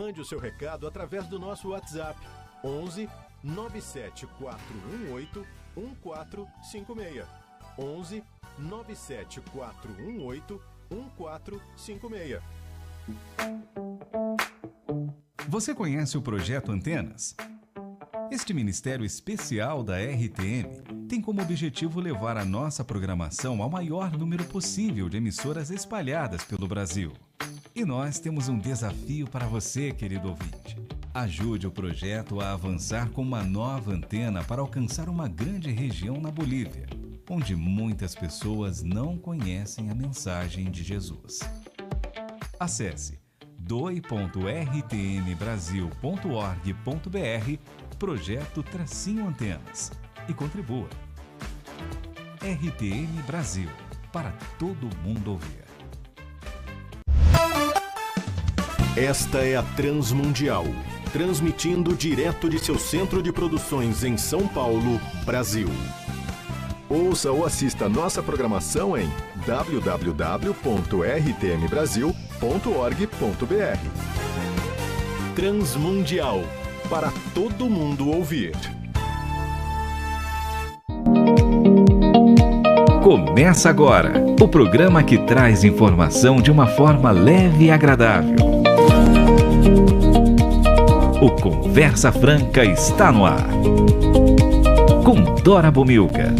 Mande o seu recado através do nosso WhatsApp 11 97418 1456. 11 97418 1456. Você conhece o Projeto Antenas? Este ministério especial da RTM tem como objetivo levar a nossa programação ao maior número possível de emissoras espalhadas pelo Brasil. E nós temos um desafio para você, querido ouvinte. Ajude o projeto a avançar com uma nova antena para alcançar uma grande região na Bolívia, onde muitas pessoas não conhecem a mensagem de Jesus. Acesse doi.rtmbrasil.org.br Projeto-Antenas e contribua. RTM Brasil, para todo mundo ouvir. Esta é a Transmundial, transmitindo direto de seu centro de produções em São Paulo, Brasil. Ouça ou assista nossa programação em www.rtmbrasil.org.br. Transmundial, para todo mundo ouvir. Começa agora o programa que traz informação de uma forma leve e agradável. O Conversa Franca está no ar. Com Dora Bomilca.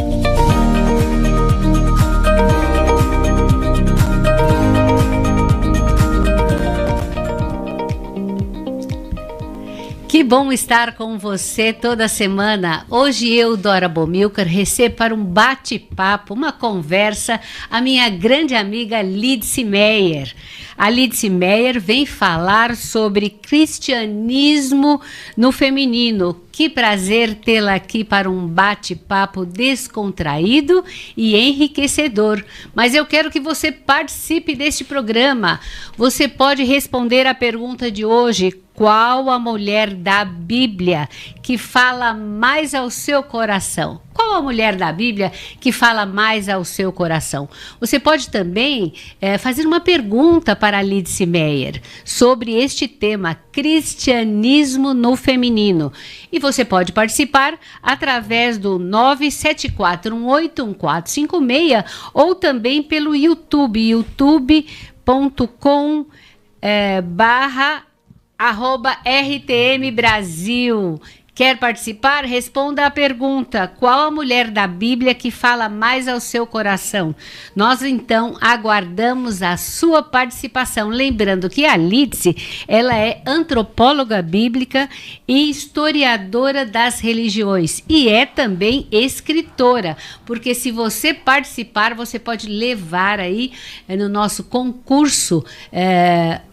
Que bom estar com você toda semana. Hoje eu, Dora Bomilcar, recebo para um bate-papo, uma conversa, a minha grande amiga Lídice Meyer. A Lídice Meyer vem falar sobre cristianismo no feminino. Que prazer tê-la aqui para um bate-papo descontraído e enriquecedor. Mas eu quero que você participe deste programa. Você pode responder a pergunta de hoje: qual a mulher da Bíblia que fala mais ao seu coração? Qual a mulher da Bíblia que fala mais ao seu coração? Você pode também fazer uma pergunta para a Lídice Meyer sobre este tema, cristianismo no feminino. E você pode participar através do 974181456 ou também pelo YouTube, youtube.com/RTM Brasil. Quer participar? Responda a pergunta: qual a mulher da Bíblia que fala mais ao seu coração? Nós então aguardamos a sua participação. Lembrando que a Lídice, ela é antropóloga bíblica e historiadora das religiões e é também escritora, porque se você participar, você pode levar aí no nosso concurso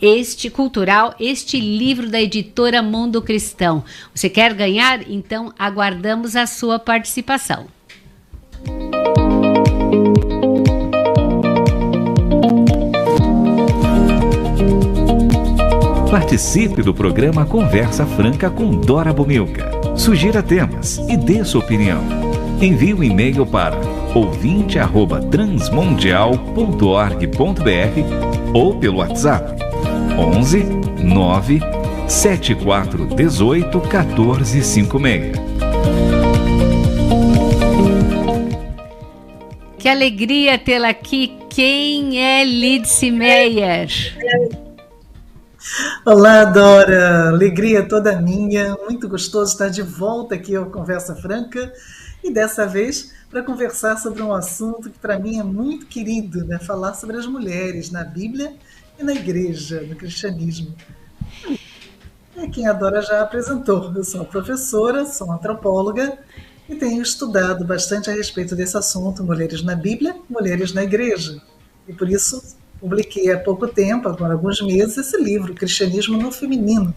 este cultural, este livro da editora Mundo Cristão. Você quer ganhar? Então aguardamos a sua participação. Participe do programa Conversa Franca com Dora Bomilca. Sugira temas e dê sua opinião. Envie um e-mail para ouvinte@transmundial.org.br ou pelo WhatsApp 11 9 7418 1456. Que alegria tê-la aqui. Quem é Lídice Meyer? Olá, Dora. Alegria toda minha. Muito gostoso estar de volta aqui ao Conversa Franca e dessa vez para conversar sobre um assunto que para mim é muito querido, né? Falar sobre as mulheres na Bíblia e na igreja, no cristianismo. Quem a Dora já apresentou. Eu sou professora, sou antropóloga e tenho estudado bastante a respeito desse assunto, mulheres na Bíblia, mulheres na igreja. E por isso publiquei há pouco tempo, agora alguns meses, esse livro, Cristianismo no Feminino,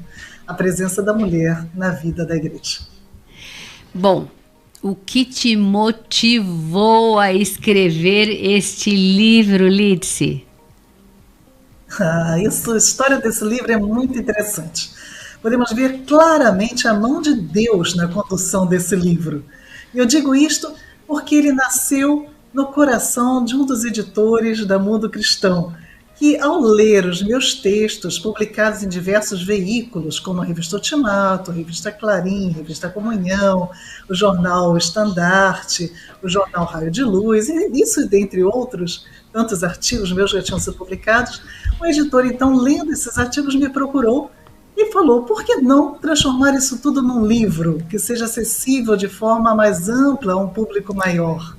a presença da mulher na vida da igreja. Bom, o que te motivou a escrever este livro, Lídice? A história desse livro é muito interessante. Podemos ver claramente a mão de Deus na condução desse livro. E eu digo isto porque ele nasceu no coração de um dos editores da Mundo Cristão, que, ao ler os meus textos publicados em diversos veículos, como a Revista Ultimato, a Revista Clarim, a Revista Comunhão, o Jornal Estandarte, o Jornal Raio de Luz, e isso, dentre outros tantos artigos meus já tinham sido publicados, o editor, então, lendo esses artigos, me procurou e falou, por que não transformar isso tudo num livro que seja acessível de forma mais ampla a um público maior?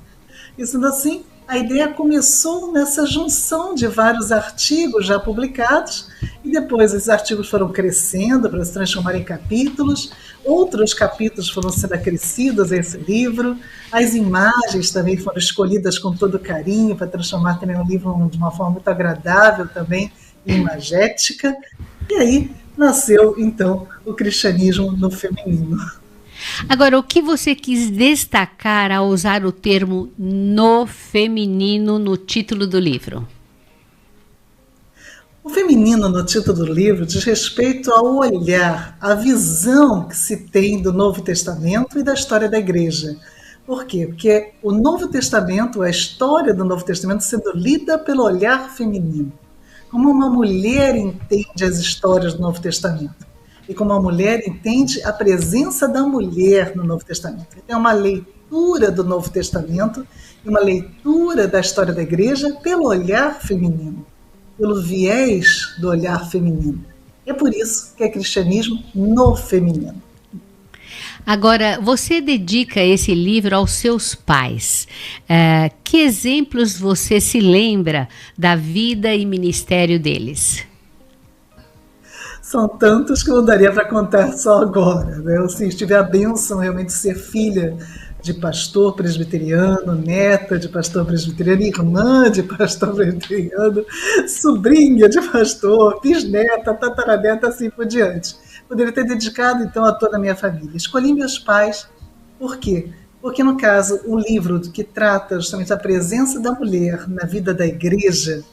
E sendo assim, a ideia começou nessa junção de vários artigos já publicados, e depois esses artigos foram crescendo para se transformar em capítulos, outros capítulos foram sendo acrescidos a esse livro, as imagens também foram escolhidas com todo carinho para transformar também um livro de uma forma muito agradável também, e imagética, e aí nasceu então o cristianismo no feminino. Agora, o que você quis destacar ao usar o termo no feminino no título do livro? O feminino no título do livro diz respeito ao olhar, à visão que se tem do Novo Testamento e da história da Igreja. Por quê? Porque o Novo Testamento, a história do Novo Testamento sendo lida pelo olhar feminino. Como uma mulher entende as histórias do Novo Testamento. E como a mulher entende a presença da mulher no Novo Testamento. É uma leitura do Novo Testamento e uma leitura da história da Igreja pelo olhar feminino, pelo viés do olhar feminino. É por isso que é cristianismo no feminino. Agora, você dedica esse livro aos seus pais. Que exemplos você se lembra da vida e ministério deles? São tantos que não daria para contar só agora, né? Eu tive a bênção realmente de ser filha de pastor presbiteriano, neta de pastor presbiteriano, irmã de pastor presbiteriano, sobrinha de pastor, bisneta, tataraneta, assim por diante. Poderia ter dedicado, então, a toda a minha família. Escolhi meus pais, por quê? Porque, no caso, o livro que trata justamente da presença da mulher na vida da igreja,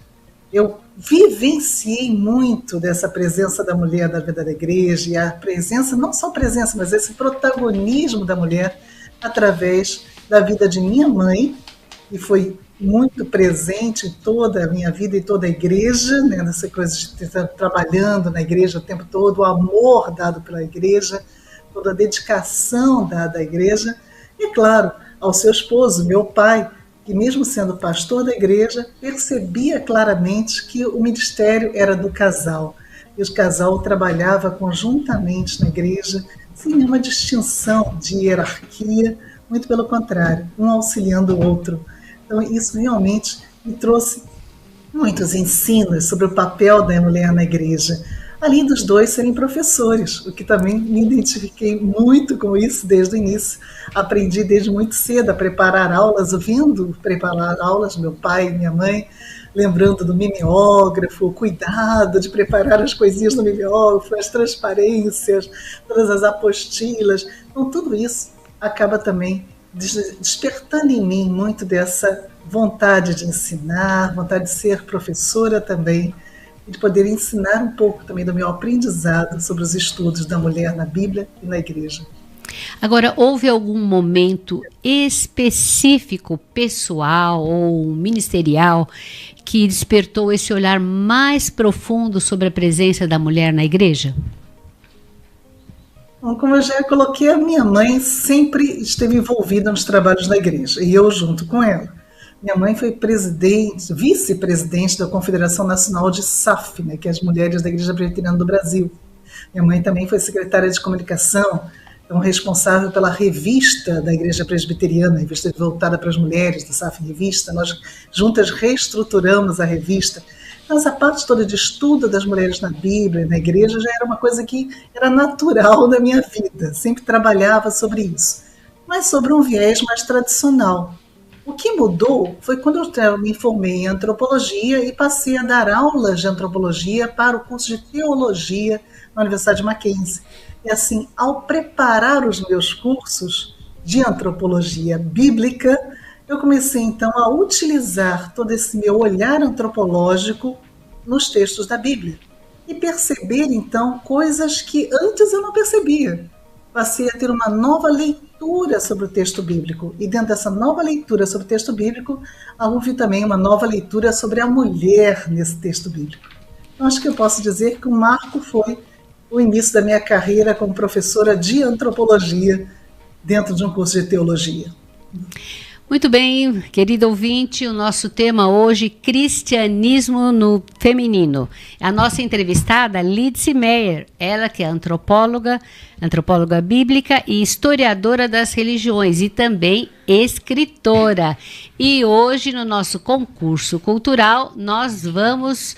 eu vivenciei muito dessa presença da mulher na vida da igreja, e a presença, não só a presença, mas esse protagonismo da mulher através da vida de minha mãe, que foi muito presente em toda a minha vida e toda a igreja, né, nessa coisa de estar trabalhando na igreja o tempo todo, o amor dado pela igreja, toda a dedicação dada à igreja, e claro, ao seu esposo, meu pai, que mesmo sendo pastor da igreja, percebia claramente que o ministério era do casal. E o casal trabalhava conjuntamente na igreja, sem nenhuma distinção de hierarquia, muito pelo contrário, um auxiliando o outro. Então isso realmente me trouxe muitos ensinos sobre o papel da mulher na igreja, além dos dois serem professores, o que também me identifiquei muito com isso desde o início. Aprendi desde muito cedo a preparar aulas, ouvindo preparar aulas, meu pai e minha mãe, lembrando do mimeógrafo, o cuidado de preparar as coisinhas no mimeógrafo, as transparências, todas as apostilas. Então tudo isso acaba também despertando em mim muito dessa vontade de ensinar, vontade de ser professora também, e de poder ensinar um pouco também do meu aprendizado sobre os estudos da mulher na Bíblia e na igreja. Agora, houve algum momento específico, pessoal ou ministerial, que despertou esse olhar mais profundo sobre a presença da mulher na igreja? Bom, como eu já coloquei, a minha mãe sempre esteve envolvida nos trabalhos da igreja, e eu junto com ela. Minha mãe foi vice-presidente da Confederação Nacional de SAF, né, que é as Mulheres da Igreja Presbiteriana do Brasil. Minha mãe também foi secretária de comunicação, então responsável pela revista da Igreja Presbiteriana, a revista voltada para as mulheres, da SAF Revista. Nós juntas reestruturamos a revista. Então, essa parte toda de estudo das mulheres na Bíblia, na igreja, já era uma coisa que era natural da minha vida. Sempre trabalhava sobre isso, mas sobre um viés mais tradicional. O que mudou foi quando eu me formei em antropologia e passei a dar aulas de antropologia para o curso de teologia na Universidade de Mackenzie. E assim, ao preparar os meus cursos de antropologia bíblica, eu comecei então a utilizar todo esse meu olhar antropológico nos textos da Bíblia e perceber então coisas que antes eu não percebia. passei a ter uma nova leitura sobre o texto bíblico. E dentro dessa nova leitura sobre o texto bíblico, houve também uma nova leitura sobre a mulher nesse texto bíblico. Então, acho que eu posso dizer que o marco foi o início da minha carreira como professora de antropologia dentro de um curso de teologia. Muito bem, querido ouvinte, o nosso tema hoje, cristianismo no feminino. A nossa entrevistada, Lídice Meyer, ela que é antropóloga bíblica e historiadora das religiões e também escritora. E hoje, no nosso concurso cultural, nós vamos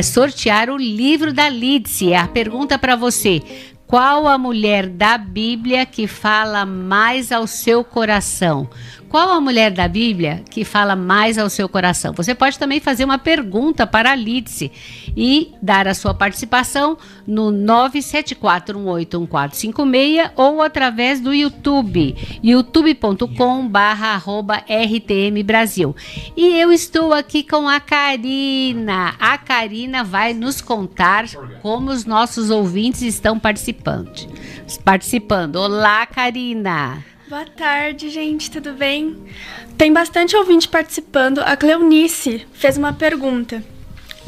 sortear o livro da Lídice. A pergunta para você: qual a mulher da Bíblia que fala mais ao seu coração? Qual a mulher da Bíblia que fala mais ao seu coração? Você pode também fazer uma pergunta para a Lídice e dar a sua participação no 974181456 ou através do YouTube, youtube.com/RTM Brasil. E eu estou aqui com a Karina. A Karina vai nos contar como os nossos ouvintes estão participando. Olá, Karina. Boa tarde, gente, tudo bem? Tem bastante ouvinte participando. A Cleonice fez uma pergunta.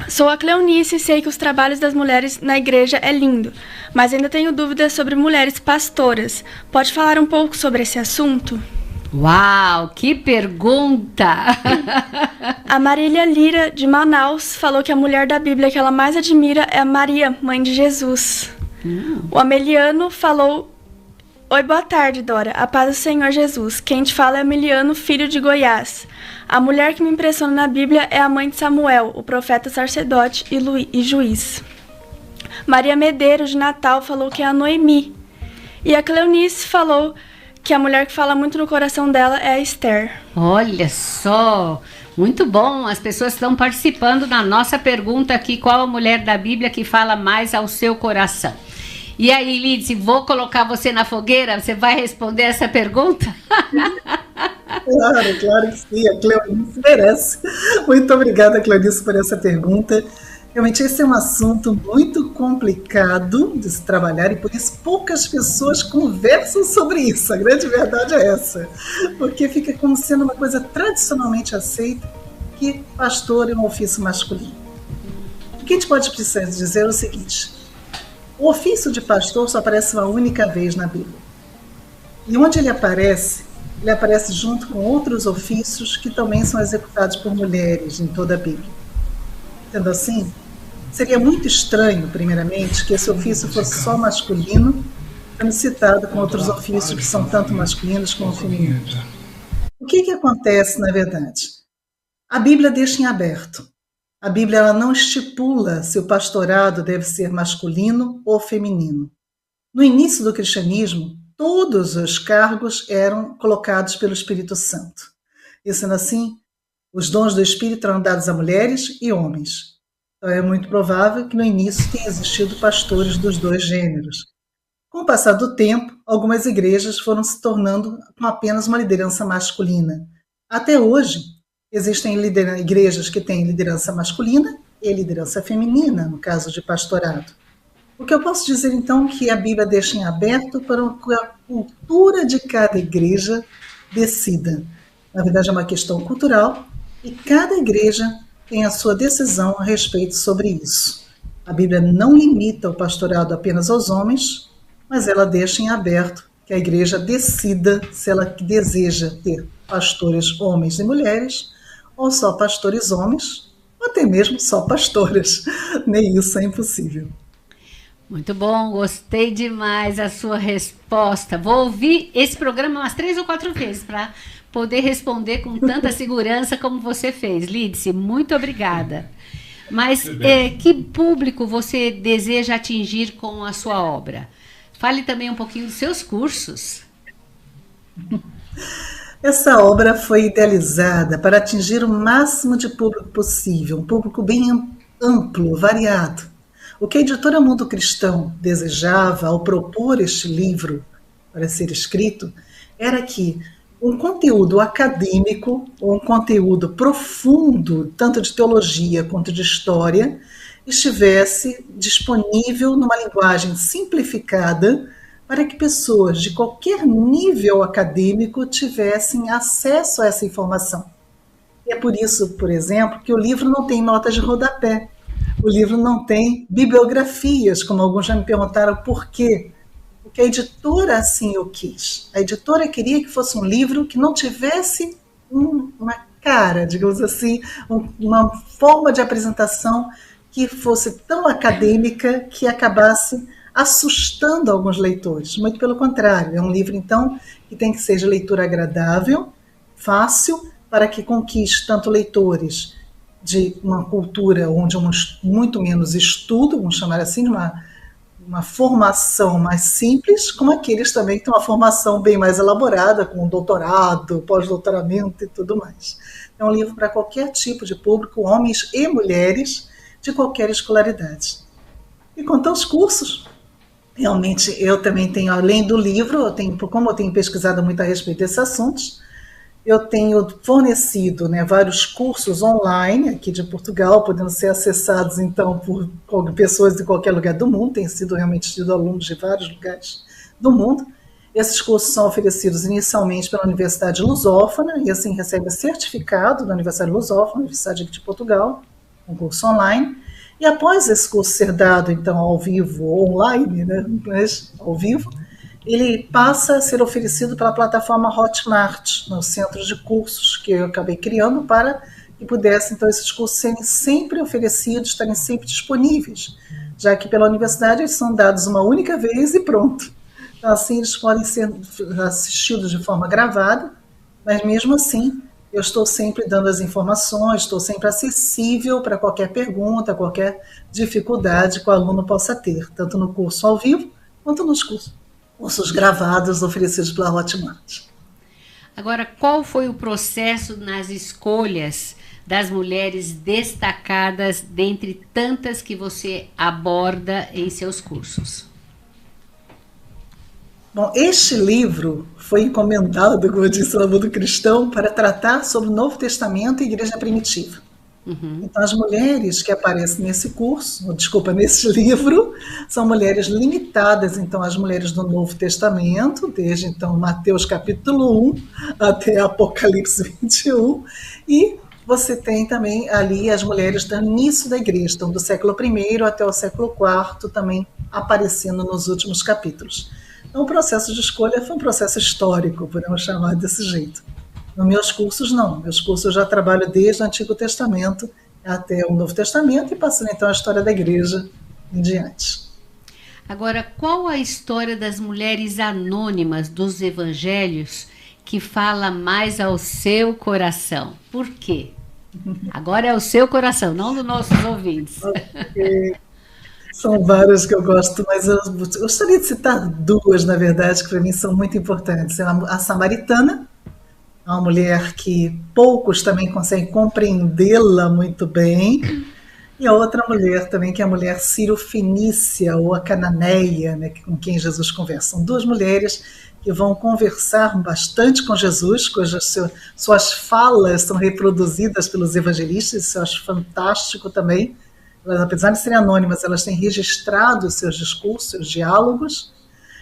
Sou a Cleonice e sei que os trabalhos das mulheres na igreja é lindo, mas ainda tenho dúvidas sobre mulheres pastoras. Pode falar um pouco sobre esse assunto? Uau, que pergunta! A Marília Lira, de Manaus, falou que a mulher da Bíblia que ela mais admira é a Maria, mãe de Jesus. O Ameliano falou: oi, boa tarde, Dora. A paz do Senhor Jesus. Quem te fala é Ameliano, filho de Goiás. A mulher que me impressiona na Bíblia é a mãe de Samuel, o profeta sacerdote e juiz. Maria Medeiros, de Natal, falou que é a Noemi. E a Cleonice falou que a mulher que fala muito no coração dela é a Esther. Olha só, muito bom. As pessoas estão participando da nossa pergunta aqui: qual a mulher da Bíblia que fala mais ao seu coração? E aí, Lídice, vou colocar você na fogueira? Você vai responder essa pergunta? Claro que sim. A Cleonice merece. Muito obrigada, Cleonice, por essa pergunta. Realmente, esse é um assunto muito complicado de se trabalhar e por isso poucas pessoas conversam sobre isso. A grande verdade é essa. Porque fica como sendo uma coisa tradicionalmente aceita que pastor é um ofício masculino. O que a gente pode precisar dizer é o seguinte: o ofício de pastor só aparece uma única vez na Bíblia. E onde ele aparece junto com outros ofícios que também são executados por mulheres em toda a Bíblia. Sendo assim, seria muito estranho, primeiramente, que esse ofício fosse só masculino, sendo citado com outros ofícios que são tanto masculinos como femininos. O que acontece, na verdade? A Bíblia deixa em aberto. A Bíblia ela não estipula se o pastorado deve ser masculino ou feminino. No início do cristianismo, todos os cargos eram colocados pelo Espírito Santo. E sendo assim, os dons do Espírito eram dados a mulheres e homens. Então é muito provável que no início tenha existido pastores dos dois gêneros. Com o passar do tempo, algumas igrejas foram se tornando com apenas uma liderança masculina. Até hoje, existem igrejas que têm liderança masculina e liderança feminina, no caso de pastorado. O que eu posso dizer, então, que a Bíblia deixa em aberto para que a cultura de cada igreja decida. Na verdade, é uma questão cultural e cada igreja tem a sua decisão a respeito sobre isso. A Bíblia não limita o pastorado apenas aos homens, mas ela deixa em aberto que a igreja decida se ela deseja ter pastores homens e mulheres, ou só pastores homens, ou até mesmo só pastoras. Nem isso é impossível. Muito bom, gostei demais da sua resposta. Vou ouvir esse programa umas 3 ou 4 vezes para poder responder com tanta segurança como você fez. Lídice, muito obrigada. Mas que público você deseja atingir com a sua obra? Fale também um pouquinho dos seus cursos. Essa obra foi idealizada para atingir o máximo de público possível, um público bem amplo, variado. O que a editora Mundo Cristão desejava ao propor este livro para ser escrito era que um conteúdo acadêmico, ou um conteúdo profundo, tanto de teologia quanto de história, estivesse disponível numa linguagem simplificada para que pessoas de qualquer nível acadêmico tivessem acesso a essa informação. E é por isso, por exemplo, que o livro não tem notas de rodapé. O livro não tem bibliografias, como alguns já me perguntaram por quê. Porque a editora assim o quis. A editora queria que fosse um livro que não tivesse uma cara, digamos assim, uma forma de apresentação que fosse tão acadêmica que acabasse assustando alguns leitores. Muito pelo contrário, é um livro, então, que tem que ser de leitura agradável, fácil, para que conquiste tanto leitores de uma cultura onde muito menos estudo, vamos chamar assim, uma formação mais simples, como aqueles também que têm uma formação bem mais elaborada, com doutorado, pós-doutoramento e tudo mais. É um livro para qualquer tipo de público, homens e mulheres, de qualquer escolaridade. E quanto aos cursos, realmente eu também tenho, além do livro, como eu tenho pesquisado muito a respeito desses assuntos, eu tenho fornecido, né, vários cursos online aqui de Portugal, podendo ser acessados então por pessoas de qualquer lugar do mundo, tem sido realmente tido alunos de vários lugares do mundo. Esses cursos são oferecidos inicialmente pela Universidade Lusófona, e assim recebe certificado da Universidade Lusófona, Universidade aqui de Portugal, um curso online. E após esse curso ser dado, então, ao vivo ou online, né, mas ao vivo, ele passa a ser oferecido pela plataforma Hotmart, no centro de cursos que eu acabei criando para que pudessem, então, esses cursos serem sempre oferecidos, estarem sempre disponíveis, já que pela universidade eles são dados uma única vez e pronto. Então, assim, eles podem ser assistidos de forma gravada, mas mesmo assim, eu estou sempre dando as informações, estou sempre acessível para qualquer pergunta, qualquer dificuldade que o aluno possa ter, tanto no curso ao vivo, quanto nos cursos gravados oferecidos pela Hotmart. Agora, qual foi o processo nas escolhas das mulheres destacadas dentre tantas que você aborda em seus cursos? Bom, este livro foi encomendado, como eu disse, no mundo cristão, para tratar sobre o Novo Testamento e a Igreja Primitiva. Então, as mulheres que aparecem nesse nesse livro, são mulheres limitadas, então, as mulheres do Novo Testamento, desde, então, Mateus capítulo 1 até Apocalipse 21, e você tem também ali as mulheres do início da igreja, então, do século I até o século IV, também aparecendo nos últimos capítulos. Então, o processo de escolha foi um processo histórico, podemos chamar desse jeito. Nos meus cursos, não. Meus cursos eu já trabalho desde o Antigo Testamento até o Novo Testamento e passando, então, a história da igreja em diante. Agora, qual a história das mulheres anônimas dos evangelhos que fala mais ao seu coração? Por quê? Agora é o seu coração, não dos nossos ouvintes. Okay. São várias que eu gosto, mas eu gostaria de citar duas, na verdade, que para mim são muito importantes. A Samaritana, uma mulher que poucos também conseguem compreendê-la muito bem, e a outra mulher também, que é a mulher sírio-fenícia, ou a cananeia, né, com quem Jesus conversa. São duas mulheres que vão conversar bastante com Jesus, cujas suas falas são reproduzidas pelos evangelistas, isso eu acho fantástico também. Elas, apesar de serem anônimas, elas têm registrado os seus discursos, seus diálogos,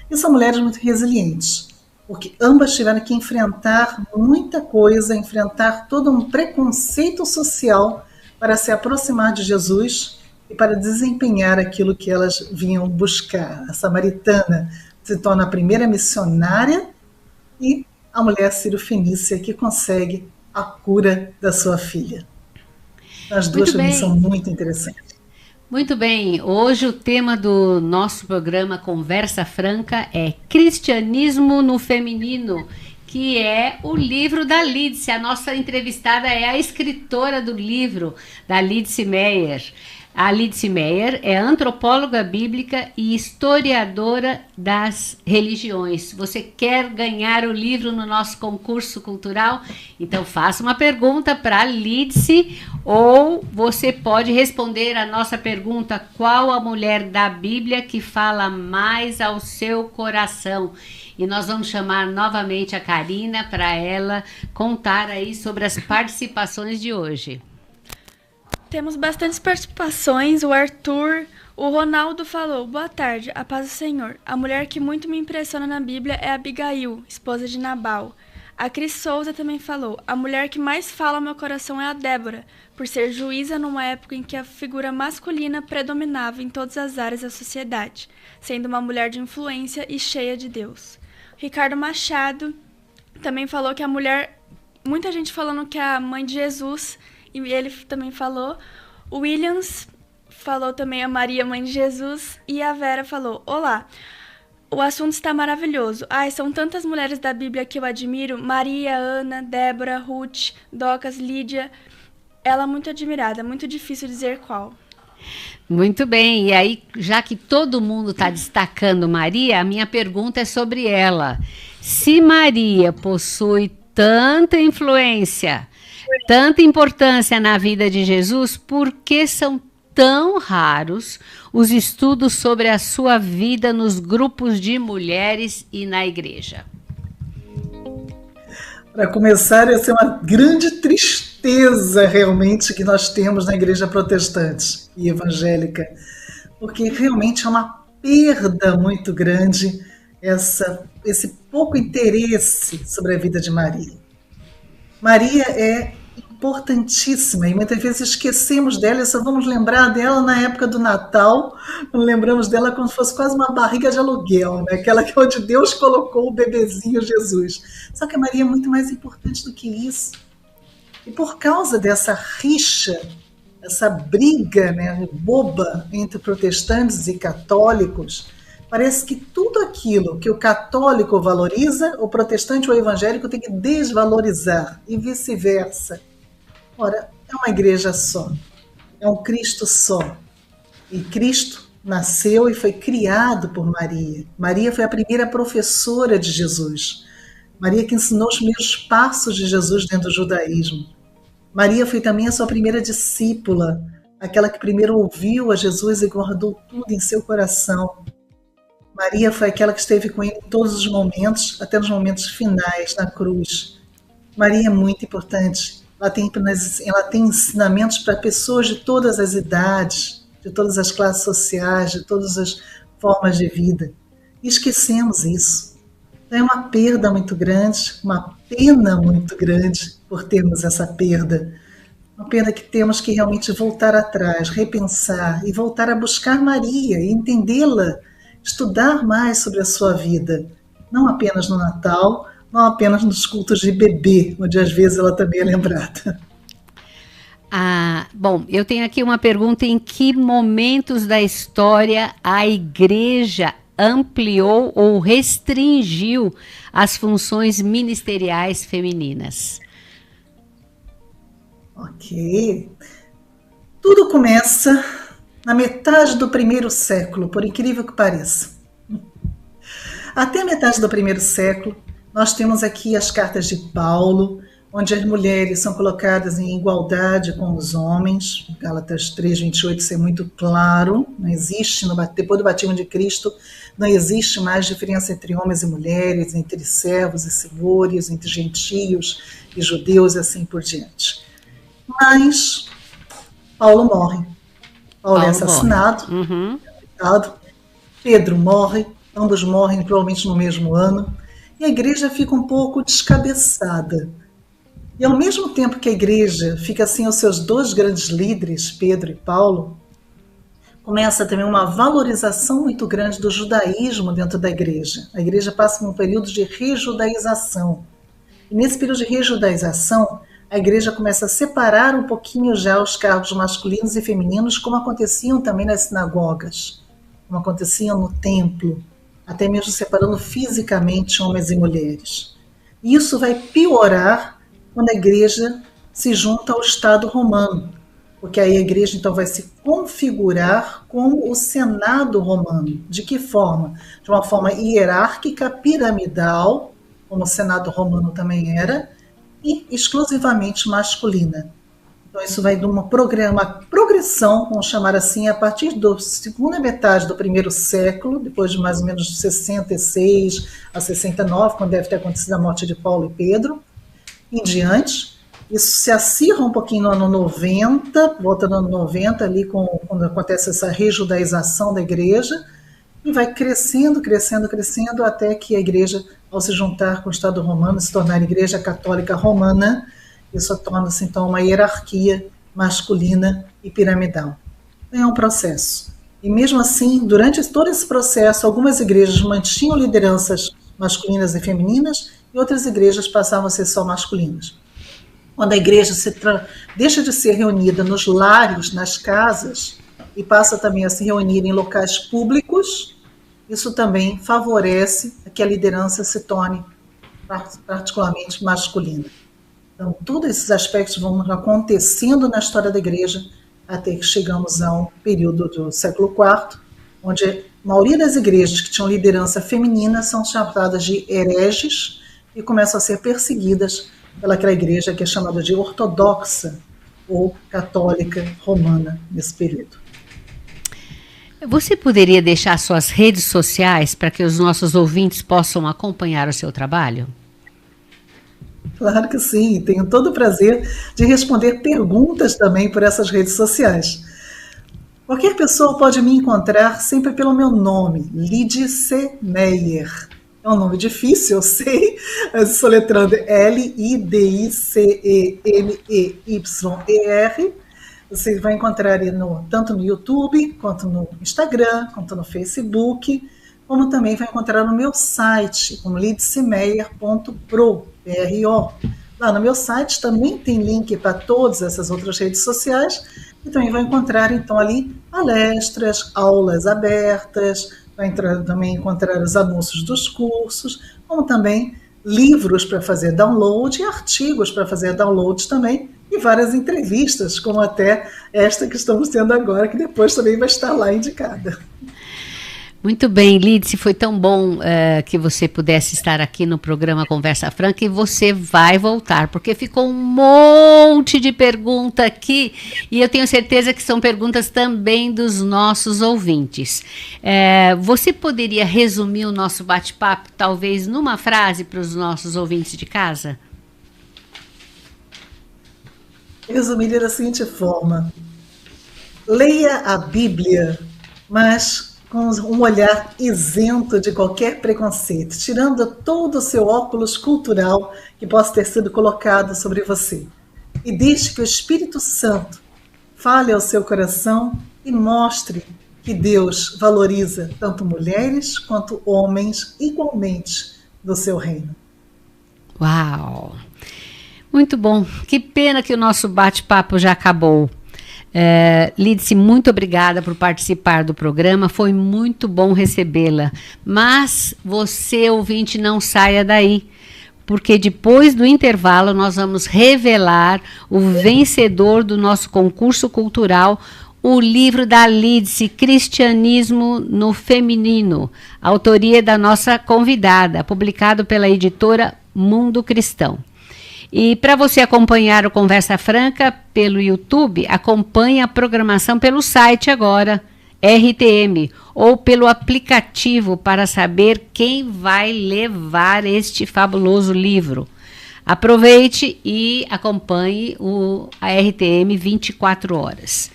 e são mulheres muito resilientes, porque ambas tiveram que enfrentar muita coisa, enfrentar todo um preconceito social para se aproximar de Jesus e para desempenhar aquilo que elas vinham buscar. A samaritana se torna a primeira missionária e a mulher sírio-fenícia que consegue a cura da sua filha. As duas também são muito interessantes. Muito bem, hoje o tema do nosso programa Conversa Franca é Cristianismo no Feminino, que é o livro da Lídice. A nossa entrevistada é a escritora do livro, da Lídice Meyer. A Lídice Meyer é antropóloga bíblica e historiadora das religiões. Você quer ganhar o livro no nosso concurso cultural? Então faça uma pergunta para a Lídice, ou você pode responder a nossa pergunta: qual a mulher da Bíblia que fala mais ao seu coração? E nós vamos chamar novamente a Karina para ela contar aí sobre as participações de hoje. Temos bastantes participações, o Arthur, O Ronaldo falou, boa tarde, a paz do Senhor. A mulher que muito me impressiona na Bíblia é Abigail, esposa de Nabal. A Cris Souza também falou, a mulher que mais fala ao meu coração é a Débora, por ser juíza numa época em que a figura masculina predominava em todas as áreas da sociedade, sendo uma mulher de influência e cheia de Deus. Ricardo Machado também falou que a mulher, muita gente falando que é a mãe de Jesus, e ele também falou. O Williams falou também a Maria, mãe de Jesus, e a Vera falou, olá, o assunto está maravilhoso. Ai, são tantas mulheres da Bíblia que eu admiro, Maria, Ana, Débora, Ruth, Docas, Lídia, ela é muito admirada, muito difícil dizer qual. Muito bem, e aí, já que todo mundo está destacando Maria, a minha pergunta é sobre ela. Se Maria possui tanta influência, tanta importância na vida de Jesus, por que são tão raros os estudos sobre a sua vida nos grupos de mulheres e na igreja? Para começar, essa é uma grande tristeza realmente que nós temos na igreja protestante e evangélica, porque realmente é uma perda muito grande esse pouco interesse sobre a vida de Maria. Maria é importantíssima e muitas vezes esquecemos dela e só vamos lembrar dela na época do Natal, não lembramos dela como se fosse quase uma barriga de aluguel, né? Aquela que onde Deus colocou o bebezinho Jesus. Só que a Maria é muito mais importante do que isso. E por causa dessa rixa, essa briga, né, boba entre protestantes e católicos, parece que tudo aquilo que o católico valoriza, o protestante ou o evangélico tem que desvalorizar e vice-versa. Ora, é uma igreja só, é um Cristo só. E Cristo nasceu e foi criado por Maria. Maria foi a primeira professora de Jesus. Maria que ensinou os primeiros passos de Jesus dentro do judaísmo. Maria foi também a sua primeira discípula, aquela que primeiro ouviu a Jesus e guardou tudo em seu coração. Maria foi aquela que esteve com ele em todos os momentos, até nos momentos finais, na cruz. Maria é muito importante. Ela tem ensinamentos para pessoas de todas as idades, de todas as classes sociais, de todas as formas de vida. E esquecemos isso. Então é uma perda muito grande, uma pena muito grande por termos essa perda. Uma pena que temos que realmente voltar atrás, repensar e voltar a buscar Maria e entendê-la, estudar mais sobre a sua vida, não apenas no Natal, não apenas nos cultos de bebê, onde às vezes ela também é lembrada. Bom, eu tenho aqui uma pergunta: em que momentos da história a igreja ampliou ou restringiu as funções ministeriais femininas? Ok. Tudo começa na metade do primeiro século, por incrível que pareça. Até a metade do primeiro século, nós temos aqui as cartas de Paulo, onde as mulheres são colocadas em igualdade com os homens. Gálatas 3:28, isso é muito claro. Não existe, depois do batismo de Cristo, não existe mais diferença entre homens e mulheres, entre servos e senhores, entre gentios e judeus e assim por diante. Mas Paulo morre. Paulo é assassinado, Pedro morre, ambos morrem provavelmente no mesmo ano, e a igreja fica um pouco descabeçada. E ao mesmo tempo que a igreja fica sem os seus dois grandes líderes, Pedro e Paulo, começa também uma valorização muito grande do judaísmo dentro da igreja. A igreja passa por um período de rejudaização. E nesse período de rejudaização, a igreja começa a separar um pouquinho já os cargos masculinos e femininos, como aconteciam também nas sinagogas, como aconteciam no templo, até mesmo separando fisicamente homens e mulheres. E isso vai piorar quando a igreja se junta ao Estado romano, porque aí a igreja então vai se configurar como o Senado romano. De que forma? De uma forma hierárquica, piramidal, como o Senado romano também era, e exclusivamente masculina. Então isso vai de uma progressão, vamos chamar assim, a partir da segunda metade do primeiro século, depois de mais ou menos 66 a 69, quando deve ter acontecido a morte de Paulo e Pedro, em diante, Isso se acirra um pouquinho no ano 90, volta no ano 90, ali quando acontece essa rejudaização da igreja, e vai crescendo, até que a igreja, ao se juntar com o Estado romano, se tornar a Igreja Católica Romana, isso torna-se então uma hierarquia masculina e piramidal. É um processo. E mesmo assim, durante todo esse processo, algumas igrejas mantinham lideranças masculinas e femininas, e outras igrejas passavam a ser só masculinas. Quando a igreja deixa de ser reunida nos lares, nas casas, e passa também a se reunir em locais públicos, isso também favorece que a liderança se torne particularmente masculina. Então, todos esses aspectos vão acontecendo na história da igreja, até que chegamos a um período do século IV, onde a maioria das igrejas que tinham liderança feminina são chamadas de hereges e começam a ser perseguidas pelaquela igreja que é chamada de ortodoxa ou católica romana nesse período. Você poderia deixar suas redes sociais para que os nossos ouvintes possam acompanhar o seu trabalho? Claro que sim, tenho todo o prazer de responder perguntas também por essas redes sociais. Qualquer pessoa pode me encontrar sempre pelo meu nome, Lidice Meyer. É um nome difícil, eu sei, mas soletrando Lidicemeyer. Você vai encontrar tanto no YouTube, quanto no Instagram, quanto no Facebook, como também vai encontrar no meu site, como lidicemeyer.pro. Lá no meu site também tem link para todas essas outras redes sociais, e também vai encontrar então ali palestras, aulas abertas, vai também encontrar os anúncios dos cursos, como também livros para fazer download e artigos para fazer download também, e várias entrevistas, como até esta que estamos tendo agora, que depois também vai estar lá indicada. Muito bem, Lidice, foi tão bom que você pudesse estar aqui no programa Conversa Franca, e você vai voltar, porque ficou um monte de pergunta aqui, e eu tenho certeza que são perguntas também dos nossos ouvintes. Você poderia resumir o nosso bate-papo, talvez numa frase para os nossos ouvintes de casa? Resumir da seguinte forma: leia a Bíblia, mas com um olhar isento de qualquer preconceito, tirando todo o seu óculos cultural que possa ter sido colocado sobre você. E deixe que o Espírito Santo fale ao seu coração e mostre que Deus valoriza tanto mulheres quanto homens igualmente do seu reino. Uau! Muito bom. Que pena que o nosso bate-papo já acabou. Lidice, muito obrigada por participar do programa, foi muito bom recebê-la, mas você, ouvinte, não saia daí, porque depois do intervalo nós vamos revelar o vencedor do nosso concurso cultural, o livro da Lidice, Cristianismo no Feminino, autoria da nossa convidada, publicado pela editora Mundo Cristão. E para você acompanhar o Conversa Franca pelo YouTube, acompanhe a programação pelo site agora, RTM, ou pelo aplicativo para saber quem vai levar este fabuloso livro. Aproveite e acompanhe a RTM 24 horas.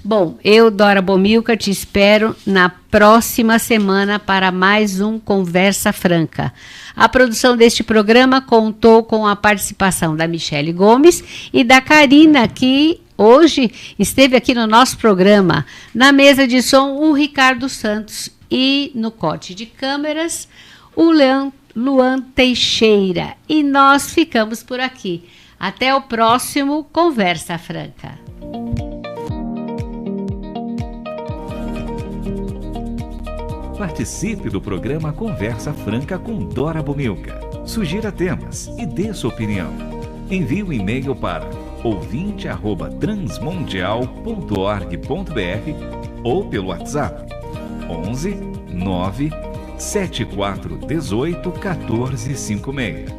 Bom, eu, Dora Bomilcar, te espero na próxima semana para mais um Conversa Franca. A produção deste programa contou com a participação da Michele Gomes e da Karina, que hoje esteve aqui no nosso programa. Na mesa de som, o Ricardo Santos, e no corte de câmeras, o Luan Teixeira. E nós ficamos por aqui. Até o próximo Conversa Franca. Participe do programa Conversa Franca com Dora Bomilcar. Sugira temas e dê sua opinião. Envie um e-mail para ouvinte@transmundial.org.br ou pelo WhatsApp 11 9 74 18 14 56.